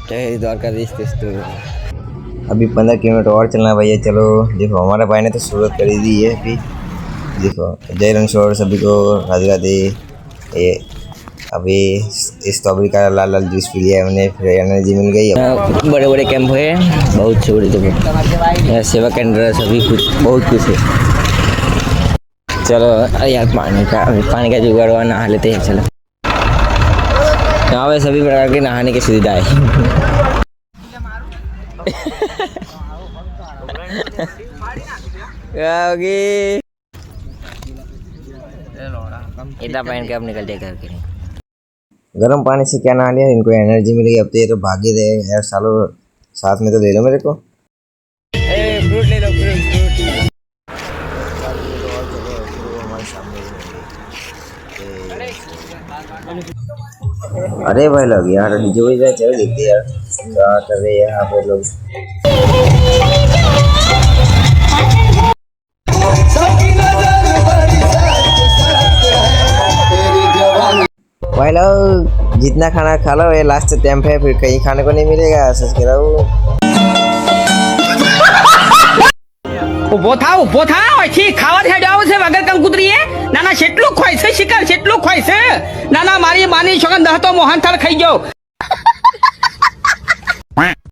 जय द्वारकाधीश तो अभी 15 किलोमीटर और चलना भैया। चलो देखो हमारे भाई ने तो शुरुआत कर ही दी है अभी। देखो जय रणछोड़ सभी को राधे राधे। ये अभी स्ट्रॉबेरी का लाल लाल जूस पी लिया हमने, फिर एनर्जी मिल गई। बड़े बड़े कैंप हुए, बहुत से बड़े जगह सेवा केंद्र सभी कुछ बहुत कुछ है। चलो यार पानी का जुगाड़ हुआ, नहा लेते हैं। चलो यहाँ पे सभी प्रकार के नहाने की सुविधा है। इतना पहन के अब निकल जाए घर के। गर्म पानी से क्या नहा लिया, इनको एनर्जी मिल गई। अब तो ये तो भाग ही रहे यार, सालों साथ में तो ले लो मेरे को। फ्रूट ले लो, फ्रूट। अरे भाई लोग यार डीजे बज रहा है, चलो देखते यार क्या कर रहे हैं यहाँ पे लोग। भाई लोग जितना खाना खा लो, ये लास्ट टाइम है, फिर कहीं खाने को नहीं मिलेगा। सोच के रहो ઉભો થા ઓછી ખાવા હેડાવ છે વગર કંકુતરીએ નાના કેટલું ખોય છે શિકાર કેટલું ખોય છે નાના મારી માની છોકન દહતો મોહન થાળ ખાઈ ગયો